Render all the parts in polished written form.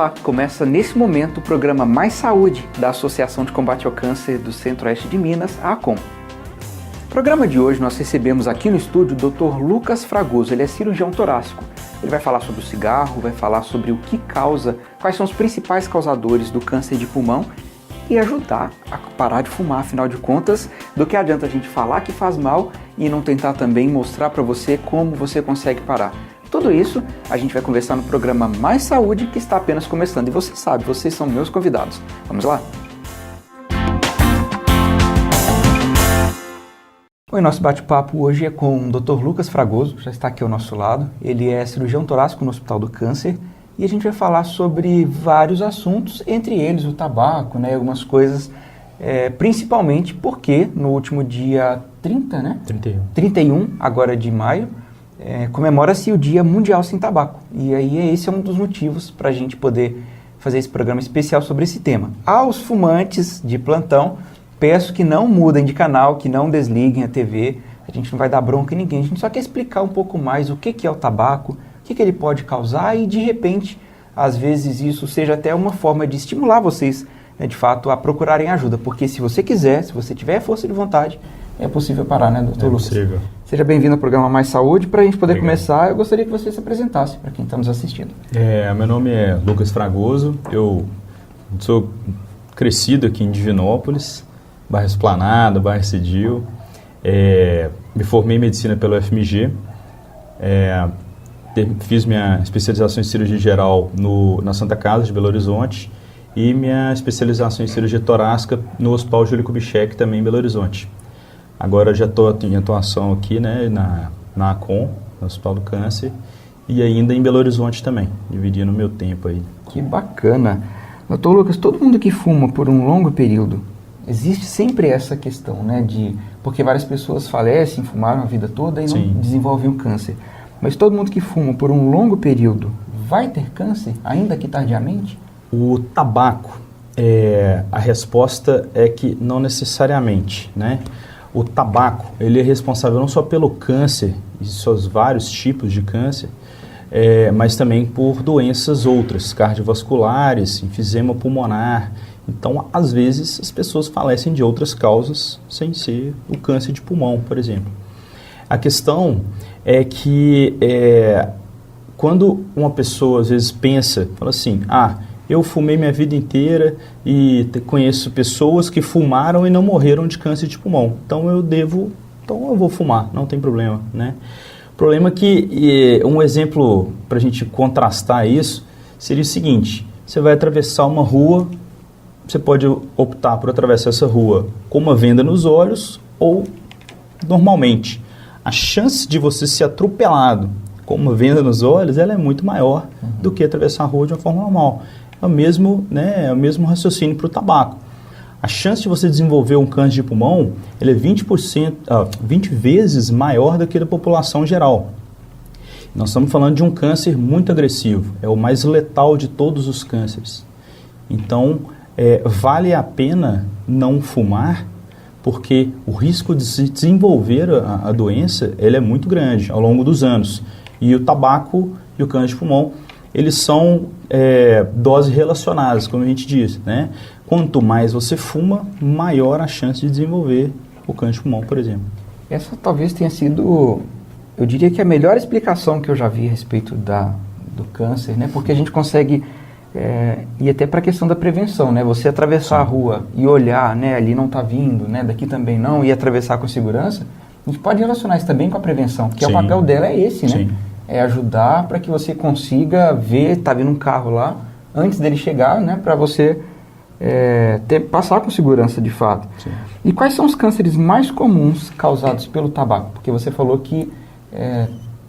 Olá, começa nesse momento o programa Mais Saúde da Associação de Combate ao Câncer do Centro-Oeste de Minas, a ACOM. No programa de hoje nós recebemos aqui no estúdio o Dr. Lucas Fragoso, ele é cirurgião torácico. Ele vai falar sobre o cigarro, vai falar sobre o que causa, quais são os principais causadores do câncer de pulmão e ajudar a parar de fumar, afinal de contas, do que adianta a gente falar que faz mal e não tentar também mostrar para você como você consegue parar. Tudo isso a gente vai conversar no programa Mais Saúde, que está apenas começando. E você sabe, vocês são meus convidados. Vamos lá? Oi, nosso bate-papo hoje é com o Dr. Lucas Fragoso, já está aqui ao nosso lado. Ele é cirurgião torácico no Hospital do Câncer e a gente vai falar sobre vários assuntos, entre eles o tabaco, né, algumas coisas, principalmente porque no último dia 31 agora de maio, comemora-se o Dia Mundial Sem Tabaco. E aí esse é um dos motivos para a gente poder fazer esse programa especial sobre esse tema. Aos fumantes de plantão, peço que não mudem de canal, que não desliguem a TV. A gente não vai dar bronca em ninguém, a gente só quer explicar um pouco mais o que é o tabaco, o que ele pode causar e, de repente, às vezes isso seja até uma forma de estimular vocês, né, de fato, a procurarem ajuda. Porque se você quiser, se você tiver força de vontade, é possível parar, né, doutor Lucas? É possível. Seja bem-vindo ao programa Mais Saúde. Para a gente poder começar, eu gostaria que você se apresentasse para quem está nos assistindo. Meu nome é Lucas Fragoso, eu sou crescido aqui em Divinópolis, bairro Esplanada, bairro Cedil. Me formei em medicina pela UFMG, fiz minha especialização em cirurgia geral na Santa Casa de Belo Horizonte e minha especialização em cirurgia torácica no Hospital Júlio Kubitschek, também em Belo Horizonte. Agora já estou em atuação aqui, né, na ACOM, no Hospital do Câncer, e ainda em Belo Horizonte também, dividindo o meu tempo aí. Que bacana. Doutor Lucas, todo mundo que fuma por um longo período, existe sempre essa questão, né, porque várias pessoas falecem, fumaram a vida toda e não desenvolvem o câncer. Mas todo mundo que fuma por um longo período vai ter câncer, ainda que tardiamente? O tabaco, a resposta é que não necessariamente, né? O tabaco, ele é responsável não só pelo câncer e seus vários tipos de câncer, mas também por doenças outras, cardiovasculares, enfisema pulmonar. Então, às vezes, as pessoas falecem de outras causas, sem ser o câncer de pulmão, por exemplo. A questão é que quando uma pessoa, às vezes, fala assim, eu fumei minha vida inteira e conheço pessoas que fumaram e não morreram de câncer de pulmão. Então eu vou fumar, não tem problema, né? O problema é que, um exemplo para a gente contrastar isso, seria o seguinte: você vai atravessar uma rua, você pode optar por atravessar essa rua com uma venda nos olhos ou normalmente. A chance de você ser atropelado com uma venda nos olhos, ela é muito maior do que atravessar a rua de uma forma normal. É o mesmo raciocínio para o tabaco. A chance de você desenvolver um câncer de pulmão, ela é 20 vezes maior do que a da população geral. Nós estamos falando de um câncer muito agressivo, é o mais letal de todos os cânceres. Então, vale a pena não fumar, porque o risco de se desenvolver a doença ele é muito grande ao longo dos anos. E o tabaco e o câncer de pulmão, eles são doses relacionadas, como a gente diz, né? Quanto mais você fuma, maior a chance de desenvolver o câncer de pulmão, por exemplo. Essa talvez tenha sido, eu diria que a melhor explicação que eu já vi a respeito do câncer, né? Porque a gente consegue ir até para a questão da prevenção, né? Você atravessar a rua e olhar, né? Ali não está vindo, né? Daqui também não, e atravessar com segurança, a gente pode relacionar isso também com a prevenção, porque o papel dela é esse, né? É ajudar para que você consiga ver, está vindo um carro lá, antes dele chegar, né? Para você passar com segurança de fato. Sim. E quais são os cânceres mais comuns causados pelo tabaco? Porque você falou que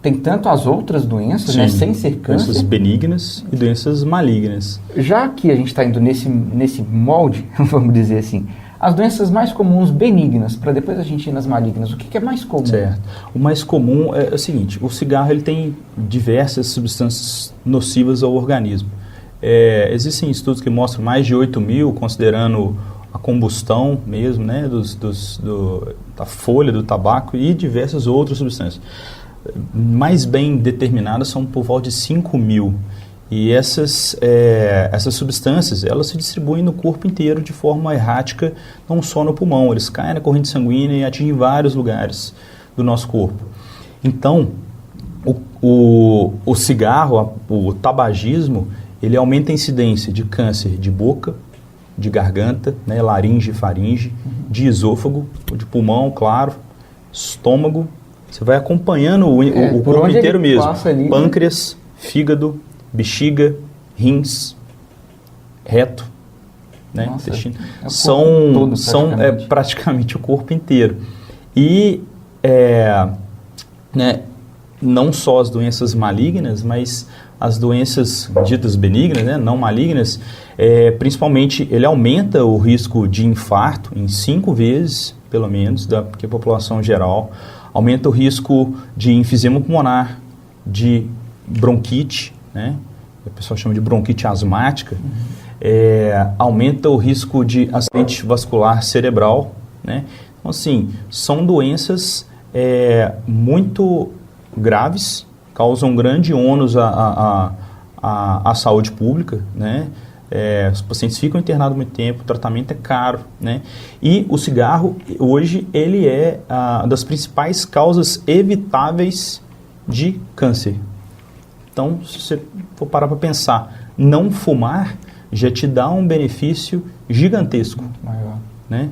tem tanto as outras doenças, né, sem ser câncer. Doenças benignas e doenças malignas. Já que a gente está indo nesse molde, vamos dizer assim, as doenças mais comuns benignas, para depois a gente ir nas malignas, o que é mais comum? Certo. O mais comum é o seguinte, o cigarro ele tem diversas substâncias nocivas ao organismo. Existem estudos que mostram mais de 8.000, considerando a combustão mesmo, né, da folha do tabaco e diversas outras substâncias. Mais bem determinadas são por volta de 5.000. E essas substâncias, elas se distribuem no corpo inteiro de forma errática, não só no pulmão, eles caem na corrente sanguínea e atingem vários lugares do nosso corpo. Então, o cigarro, o tabagismo, ele aumenta a incidência de câncer de boca, de garganta, né, laringe e faringe, de esôfago, de pulmão, claro, estômago. Você vai acompanhando o corpo inteiro mesmo. Ali, pâncreas, fígado, bexiga, rins, reto, né, nossa, intestino. São praticamente o corpo inteiro. E né, não só as doenças malignas, mas as doenças ditas benignas, né, não malignas, principalmente ele aumenta o risco de infarto em 5 vezes, pelo menos, que a população geral, aumenta o risco de enfisema pulmonar, de bronquite, né, o pessoal chama de bronquite asmática, aumenta o risco de acidente vascular cerebral, né. Então, assim, são doenças muito graves, causam grande ônus à saúde pública, né? Os pacientes ficam internados muito tempo, o tratamento é caro, né? E o cigarro, hoje, ele é uma das principais causas evitáveis de câncer. Então, se você for parar para pensar, não fumar já te dá um benefício gigantesco. Muito maior. Né?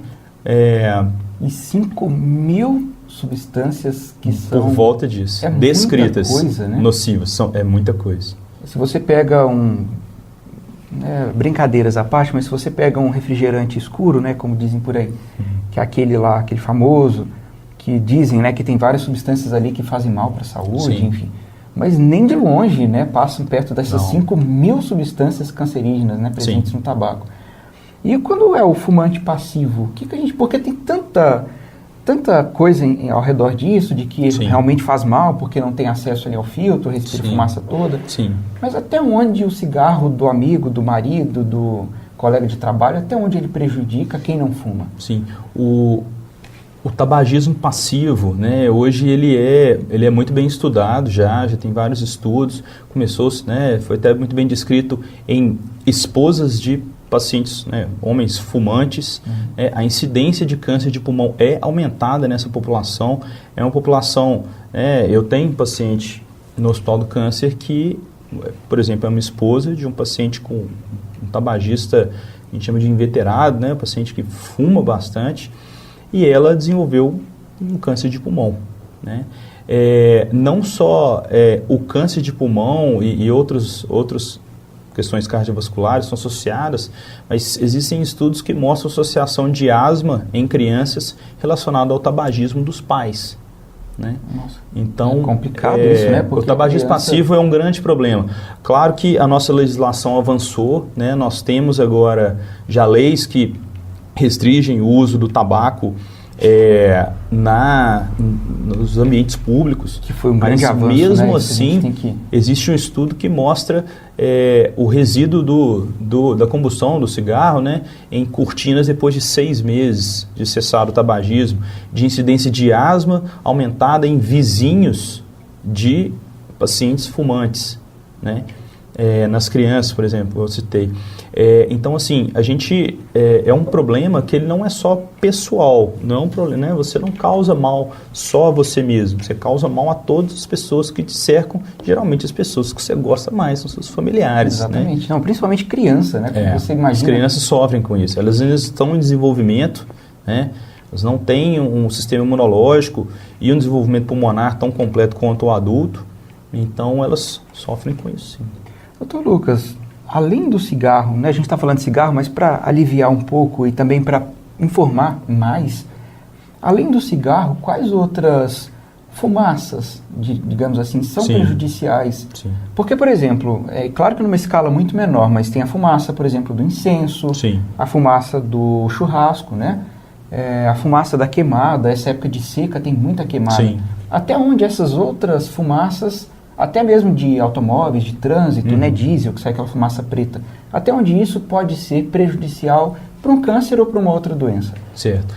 E 5.000 substâncias que são... Por volta disso. Descritas, muita coisa, né? nocivas. É muita coisa. Se você pega brincadeiras à parte, mas se você pega um refrigerante escuro, né, como dizem por aí, que é aquele lá, aquele famoso, que dizem, né, que tem várias substâncias ali que fazem mal para a saúde, Sim. enfim. Mas nem de longe, né, passam perto dessas 5.000 substâncias cancerígenas, né, presentes Sim. no tabaco. E quando é o fumante passivo, porque tem tanta coisa ao redor disso, de que Sim. realmente faz mal, porque não tem acesso ali ao filtro, respira Sim. fumaça toda. Sim. Mas até onde o cigarro do amigo, do marido, do colega de trabalho, até onde ele prejudica quem não fuma? Sim. O tabagismo passivo, né, hoje ele é muito bem estudado já tem vários estudos, né, foi até muito bem descrito em esposas de pacientes, né, homens fumantes, a incidência de câncer de pulmão é aumentada nessa população, é uma população, eu tenho paciente no Hospital do Câncer que, por exemplo, é uma esposa de um paciente com um tabagista, a gente chama de inveterado, né, um paciente que fuma bastante, e ela desenvolveu um câncer de pulmão, né? Não só o câncer de pulmão e outras questões cardiovasculares são associadas, mas existem estudos que mostram associação de asma em crianças relacionado ao tabagismo dos pais, né? Nossa, então, é complicado isso, né? Porque o tabagismo passivo é um grande problema. Claro que a nossa legislação avançou, né? Nós temos agora já leis que restringem o uso do tabaco nos ambientes públicos. Que foi um grande avanço, mesmo né? assim, existe um estudo que mostra o resíduo da combustão do cigarro, né, em cortinas depois de 6 meses de cessar o tabagismo, de incidência de asma aumentada em vizinhos de pacientes fumantes, né? Nas crianças, por exemplo, eu citei. Então, assim, a gente é um problema que ele não é só pessoal, não é um problema, né? Você não causa mal só a você mesmo, você causa mal a todas as pessoas que te cercam, geralmente as pessoas que você gosta mais, são seus familiares. Exatamente, né? não, principalmente criança, né? Como você imagina. As crianças sofrem com isso, elas ainda estão em desenvolvimento, né? Elas não têm um sistema imunológico e um desenvolvimento pulmonar tão completo quanto o adulto, então elas sofrem com isso, sim. Doutor Lucas, além do cigarro, né, a gente está falando de cigarro, mas para aliviar um pouco e também para informar mais, além do cigarro, quais outras fumaças, digamos assim, são prejudiciais? Sim. Porque, por exemplo, claro que numa escala muito menor, mas tem a fumaça, por exemplo, do incenso, Sim. a fumaça do churrasco, né? A fumaça da queimada, essa época de seca tem muita queimada. Sim. Até onde essas outras fumaças, até mesmo de automóveis, de trânsito, né, diesel, que sai aquela fumaça preta, até onde isso pode ser prejudicial para um câncer ou para uma outra doença? Certo.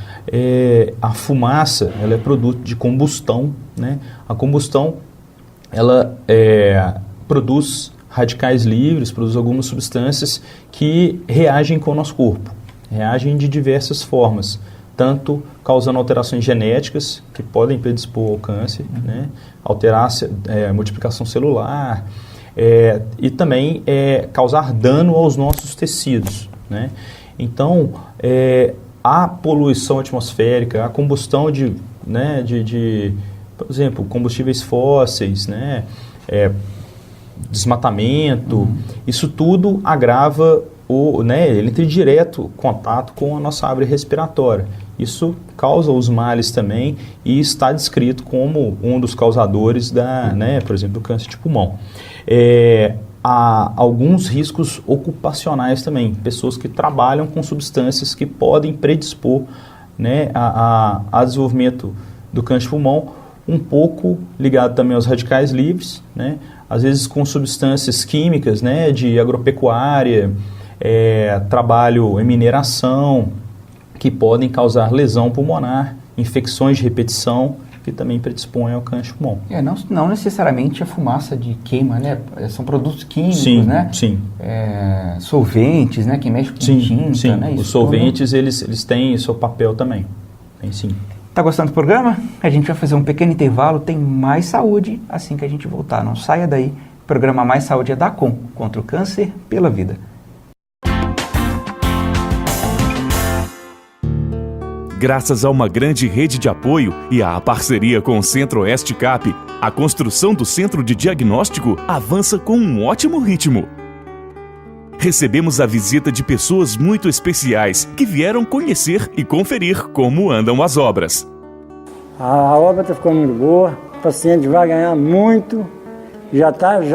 A fumaça, ela é produto de combustão, né? A combustão, ela produz radicais livres, produz algumas substâncias que reagem com o nosso corpo, reagem de diversas formas, tanto causando alterações genéticas que podem predispor ao câncer, né, alterar a multiplicação celular, e também causar dano aos nossos tecidos, né? Então, a poluição atmosférica, a combustão de, por exemplo, combustíveis fósseis, né, desmatamento, isso tudo agrava ele entra em direto contato com a nossa árvore respiratória. Isso causa os males também e está descrito como um dos causadores por exemplo, do câncer de pulmão. Há alguns riscos ocupacionais também, pessoas que trabalham com substâncias que podem predispor, né, a desenvolvimento do câncer de pulmão, um pouco ligado também aos radicais livres, né, às vezes com substâncias químicas, né, de agropecuária, trabalho em mineração, que podem causar lesão pulmonar, infecções de repetição, que também predispõem ao câncer de pulmão. Não necessariamente a fumaça de queima, né? São produtos químicos, sim, né? Sim. Solventes, né? Que mexem com tinta, sim. Né? Os solventes, eles têm seu papel também. Tem sim. Tá gostando do programa? A gente vai fazer um pequeno intervalo, tem mais saúde assim que a gente voltar. Não saia daí. O programa Mais Saúde é da Com, contra o câncer pela vida. Graças a uma grande rede de apoio e à parceria com o Centro-Oeste CAP, a construção do Centro de Diagnóstico avança com um ótimo ritmo. Recebemos a visita de pessoas muito especiais que vieram conhecer e conferir como andam as obras. A obra está ficando muito boa, o paciente vai ganhar muito, já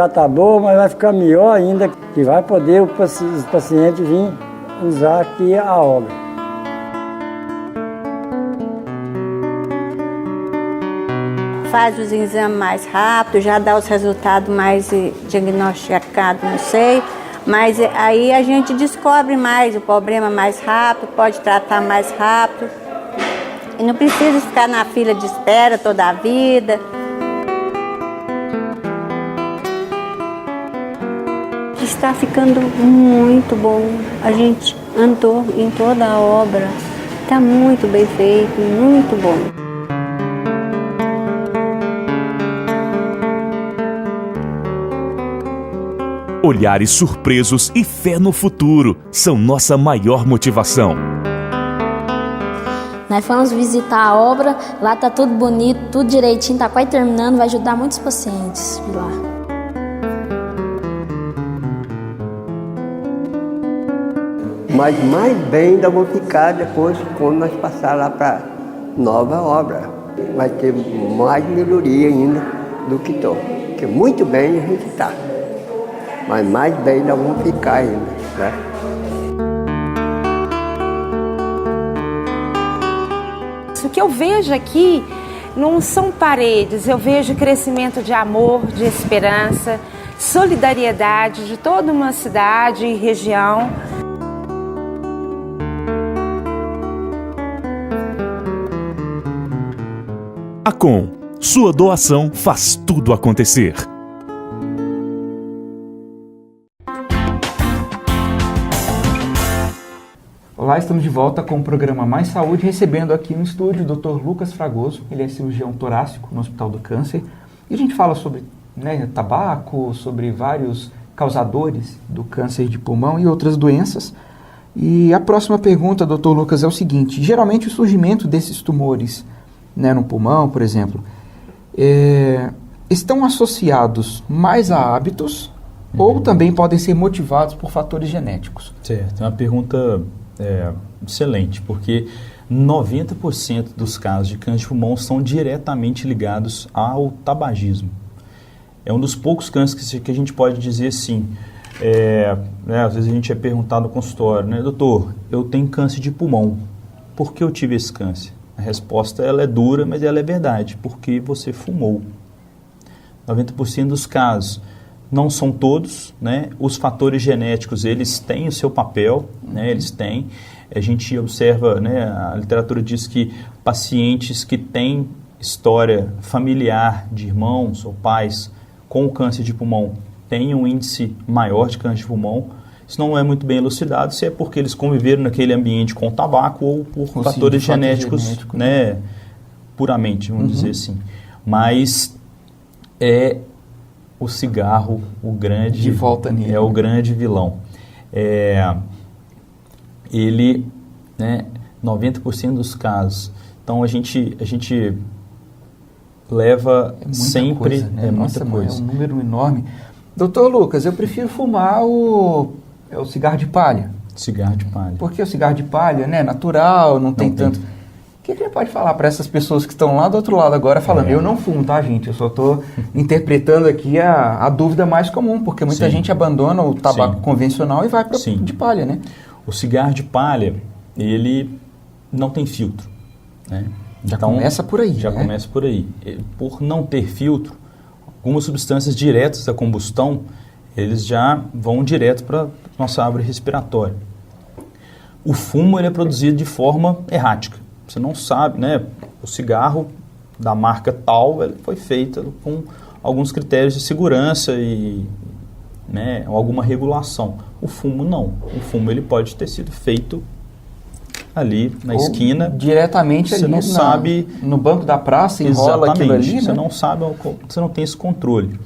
tá boa, mas vai ficar melhor ainda, que vai poder os pacientes vir usar aqui a obra. Faz os exames mais rápido, já dá os resultados mais diagnosticados, não sei. Mas aí a gente descobre mais o problema mais rápido, pode tratar mais rápido. E não precisa ficar na fila de espera toda a vida. Está ficando muito bom. A gente andou em toda a obra. Está muito bem feito, muito bom. Olhares surpresos e fé no futuro são nossa maior motivação. Nós fomos visitar a obra, lá tá tudo bonito, tudo direitinho, tá quase terminando, vai ajudar muitos pacientes de lá. Mas mais bem ainda vou ficar depois quando nós passar lá para nova obra. Vai ter mais melhoria ainda do que estou. Porque muito bem a gente está. Mas mais bem ainda vamos ficar ainda, né? O que eu vejo aqui não são paredes, eu vejo crescimento de amor, de esperança, solidariedade de toda uma cidade e região. A Com, sua doação faz tudo acontecer. Olá, estamos de volta com o programa Mais Saúde, recebendo aqui no estúdio o Dr. Lucas Fragoso. Ele é cirurgião torácico no Hospital do Câncer. E a gente fala sobre tabaco, sobre vários causadores do câncer de pulmão e outras doenças. E a próxima pergunta, Dr. Lucas, é o seguinte. Geralmente o surgimento desses tumores, no pulmão, por exemplo, estão associados mais a hábitos ou também podem ser motivados por fatores genéticos? Certo, é uma pergunta excelente, porque 90% dos casos de câncer de pulmão são diretamente ligados ao tabagismo. É um dos poucos cânceres que a gente pode dizer assim, às vezes a gente é perguntado no consultório, doutor, eu tenho câncer de pulmão, por que eu tive esse câncer? A resposta ela é dura, mas ela é verdade, porque você fumou. 90% dos casos. Não são todos, os fatores genéticos, eles têm o seu papel, eles têm. A gente observa, a literatura diz que pacientes que têm história familiar de irmãos ou pais com o câncer de pulmão têm um índice maior de câncer de pulmão. Isso não é muito bem elucidado, se é porque eles conviveram naquele ambiente com o tabaco ou por fatores genéticos, né, puramente, vamos dizer assim. Mas é o cigarro o grande... De volta nele. É o grande vilão. Ele, né, 90% dos casos. Então, a gente leva sempre... Coisa, né? É Nossa, muita coisa. É um número enorme. Doutor Lucas, eu prefiro fumar o cigarro de palha. Cigarro de palha. Porque o cigarro de palha, né, natural, não tem tanto... O que ele pode falar para essas pessoas que estão lá do outro lado agora falando, eu não fumo, tá, gente? Eu só estou interpretando aqui a dúvida mais comum, porque muita gente abandona o tabaco convencional e vai para o de palha, né? O cigarro de palha, ele não tem filtro, né? Já começa por aí, Já começa por aí. Por não ter filtro, algumas substâncias diretas da combustão, eles já vão direto para nossa árvore respiratória. O fumo, ele é produzido de forma errática. Você não sabe, né? O cigarro da marca tal, ele foi feito com alguns critérios de segurança e, né, alguma regulação. O fumo não. O fumo, ele pode ter sido feito ali na esquina. Diretamente você ali não sabe, no banco da praça, enrola aquilo ali, né? Você não sabe, você não tem esse controle.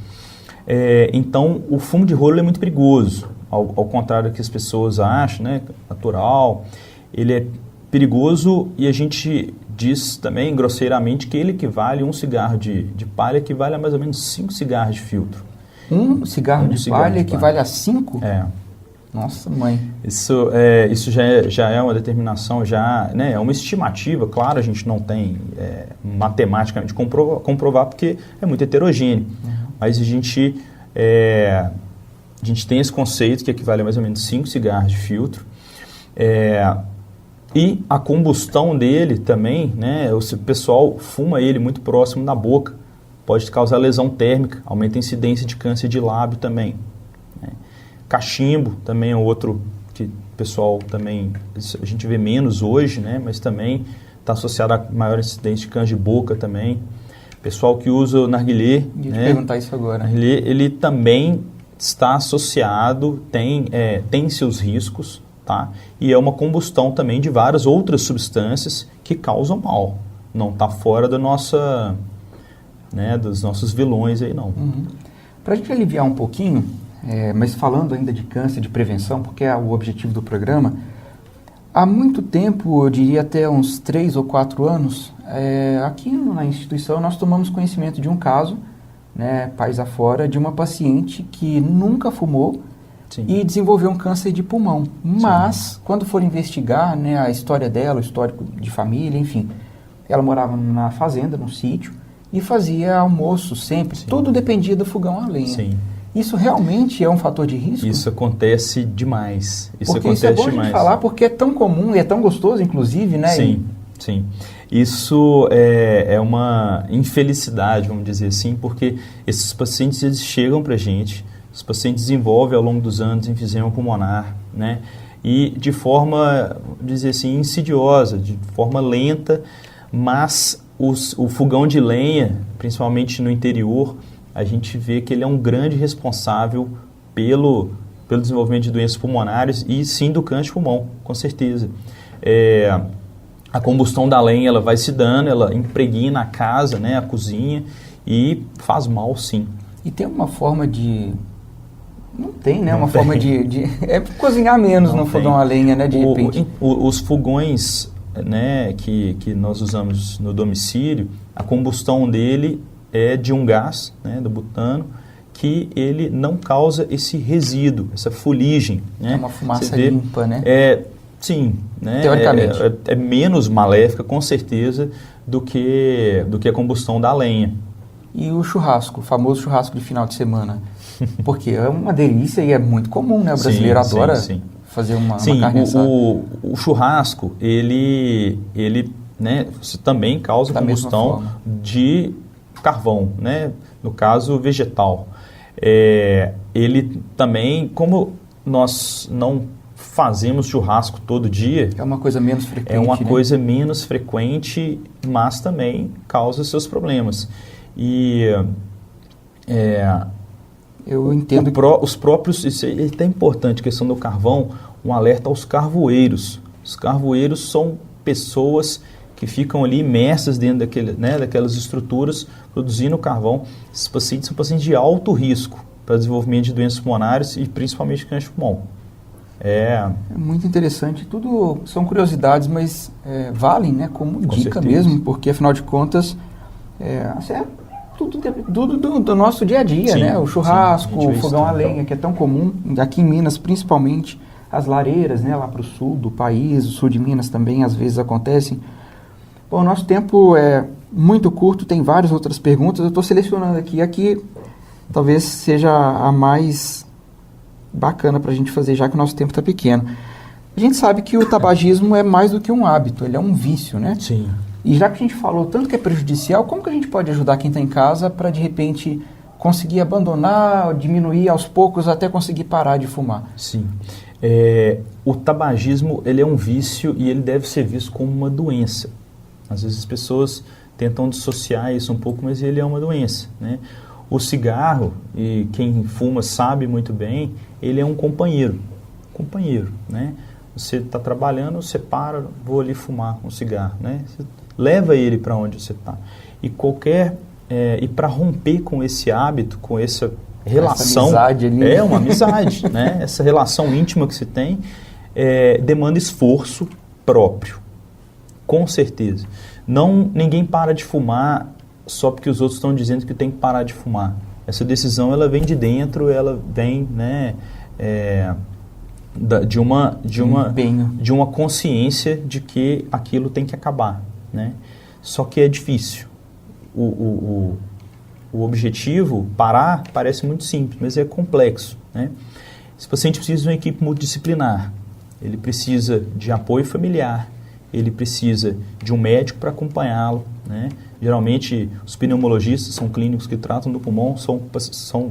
Então, o fumo de rolo é muito perigoso. Ao contrário do que as pessoas acham, né? Natural. Ele é perigoso e a gente diz também, grosseiramente, que ele equivale, um cigarro de palha equivale a mais ou menos 5 cigarros de filtro. Um cigarro de palha equivale a 5? Nossa, mãe. Isso já é uma determinação, né, é uma estimativa. Claro, a gente não tem matematicamente comprovar porque é muito heterogêneo. Mas a gente tem esse conceito que equivale a mais ou menos 5 cigarros de filtro. E a combustão dele também, né, o pessoal fuma ele muito próximo da boca, pode causar lesão térmica, aumenta a incidência de câncer de lábio também. Né. Cachimbo também é outro que o pessoal também, a gente vê menos hoje, né, mas também está associado a maior incidência de câncer de boca também. Pessoal que usa o narguilé, ia te perguntar isso agora. Narguilé, ele também está associado, tem seus riscos, tá? E é uma combustão também de várias outras substâncias que causam mal. Não está fora da nossa, né, dos nossos vilões aí, não. Para a gente aliviar um pouquinho, mas falando ainda de câncer, de prevenção, porque é o objetivo do programa, há muito tempo, eu diria até uns 3 ou 4 anos, aqui na instituição nós tomamos conhecimento de um caso, né, país afora, de uma paciente que nunca fumou, e desenvolveu um câncer de pulmão. Mas, quando for investigar, né, a história dela, o histórico de família, enfim, ela morava na fazenda, num sítio, e fazia almoço sempre. Tudo dependia do fogão a lenha. Isso realmente é um fator de risco? Isso acontece demais. Isso é bom a gente falar, porque é tão comum e é tão gostoso, inclusive, né? Sim. Isso é uma infelicidade, vamos dizer assim, porque esses pacientes, eles chegam para a gente. Os pacientes desenvolvem ao longo dos anos enfisema pulmonar, né? E de forma, dizer assim, insidiosa, de forma lenta, mas o fogão de lenha, principalmente no interior, a gente vê que ele é um grande responsável pelo desenvolvimento de doenças pulmonares e sim do câncer de pulmão, com certeza. A combustão da lenha, ela vai se dando, ela impregna a casa, né, a cozinha, e faz mal, sim. E tem uma forma de... Não tem, né? Uma forma de cozinhar menos no fogão a lenha, né? De repente. Os fogões, né, que nós usamos no domicílio, a combustão dele é de um gás, né, do butano, que ele não causa esse resíduo, essa fuligem. Né? É uma fumaça limpa, né? Sim, né? Teoricamente. É menos maléfica, com certeza, do que a combustão da lenha. E o churrasco, o famoso churrasco de final de semana? Porque é uma delícia e é muito comum, né? O brasileiro adora fazer uma carne assada. O churrasco, ele né, também causa combustão de carvão, né? No caso, vegetal. Ele também, como nós não fazemos churrasco todo dia... É uma coisa menos frequente, É uma coisa menos frequente, mas também causa seus problemas. E Eu entendo os próprios, isso é até importante, a questão do carvão, um alerta aos carvoeiros. Os carvoeiros são pessoas que ficam ali imersas dentro daquelas estruturas produzindo carvão. Esses pacientes são pacientes de alto risco para desenvolvimento de doenças pulmonares e principalmente câncer de pulmão. É muito interessante. Tudo são curiosidades, mas valem, né, como dica mesmo, porque afinal de contas tudo do nosso dia a dia, sim, né? O churrasco, o fogão a lenha, que é tão comum aqui em Minas, principalmente as lareiras, né, lá para o sul do país, o sul de Minas também às vezes acontecem. Bom, o nosso tempo é muito curto, tem várias outras perguntas. Eu estou selecionando aqui talvez seja a mais bacana para a gente fazer, já que o nosso tempo está pequeno. A gente sabe que o tabagismo é mais do que um hábito, ele é um vício, né? Sim. E já que a gente falou tanto que é prejudicial, como que a gente pode ajudar quem está em casa para, de repente, conseguir abandonar, diminuir aos poucos, até conseguir parar de fumar? Sim. O tabagismo, ele é um vício e ele deve ser visto como uma doença. Às vezes as pessoas tentam dissociar isso um pouco, mas ele é uma doença, né? O cigarro, e quem fuma sabe muito bem, ele é um companheiro, né? Você está trabalhando, você para, vou ali fumar um cigarro, né? Você leva ele para onde você está. E para romper com esse hábito, com essa relação, essa amizade ali. É uma amizade, né? Essa relação íntima que você tem, demanda esforço próprio, com certeza. Ninguém para de fumar só porque os outros estão dizendo que tem que parar de fumar. Essa decisão, ela vem de dentro, ela vem, né, de uma consciência de que aquilo tem que acabar, né? Só que é difícil. O objetivo, parar, parece muito simples, mas é complexo, né? Esse paciente precisa de uma equipe multidisciplinar, ele precisa de apoio familiar, ele precisa de um médico para acompanhá-lo, né? Geralmente, os pneumologistas são clínicos que tratam do pulmão, são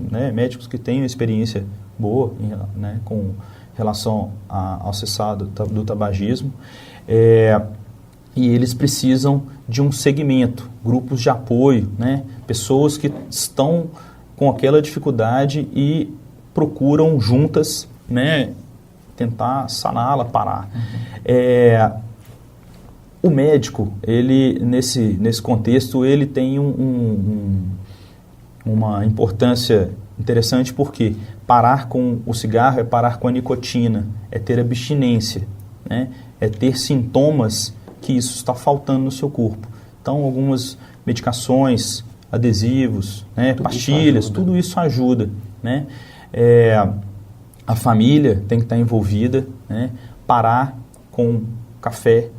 né, médicos que têm uma experiência boa, né, com relação ao cessado do tabagismo. E eles precisam de um segmento, grupos de apoio, né, pessoas que estão com aquela dificuldade e procuram juntas, né, tentar saná-la, parar. O médico, ele, nesse contexto, ele tem uma importância interessante, porque parar com o cigarro é parar com a nicotina, é ter abstinência, né? É ter sintomas que isso está faltando no seu corpo. Então, algumas medicações, adesivos, né, pastilhas, tudo isso ajuda, né? A família tem que estar envolvida, né? Parar com café,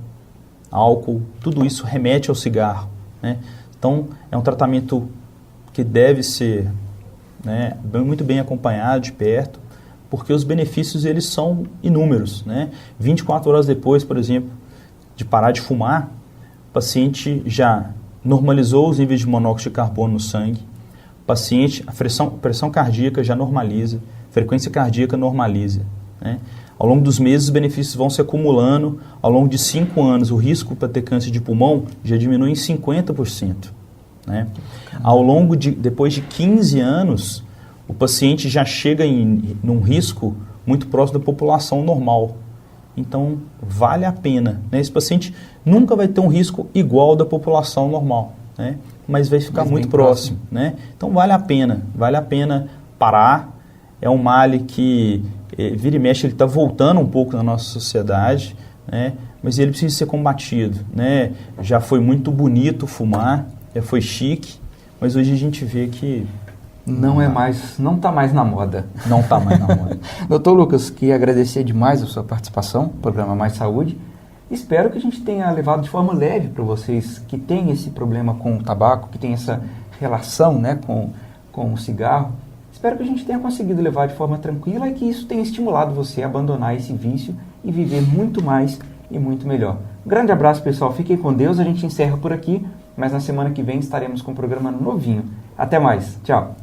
álcool, tudo isso remete ao cigarro, né? Então, é um tratamento que deve ser, né, muito bem acompanhado de perto, porque os benefícios, eles são inúmeros, né? 24 horas depois, por exemplo, de parar de fumar, o paciente já normalizou os níveis de monóxido de carbono no sangue, a pressão cardíaca já normaliza, frequência cardíaca normaliza, né? Ao longo dos meses, os benefícios vão se acumulando. Ao longo de 5 anos, o risco para ter câncer de pulmão já diminui em 50%. Né? Depois de 15 anos, o paciente já chega num risco muito próximo da população normal. Então, vale a pena, né? Esse paciente nunca vai ter um risco igual da população normal, né? Mas vai ficar muito próximo, né? Então, vale a pena parar. É um male que vira e mexe, ele está voltando um pouco na nossa sociedade, né? Mas ele precisa ser combatido, né? Já foi muito bonito fumar, já foi chique, mas hoje a gente vê que não está mais na moda. Não está mais na moda. Doutor Lucas, queria agradecer demais a sua participação no programa Mais Saúde. Espero que a gente tenha levado de forma leve para vocês que têm esse problema com o tabaco, que tem essa relação, né, com o cigarro. Espero que a gente tenha conseguido levar de forma tranquila e que isso tenha estimulado você a abandonar esse vício e viver muito mais e muito melhor. Um grande abraço, pessoal. Fiquem com Deus. A gente encerra por aqui, mas na semana que vem estaremos com um programa novinho. Até mais. Tchau.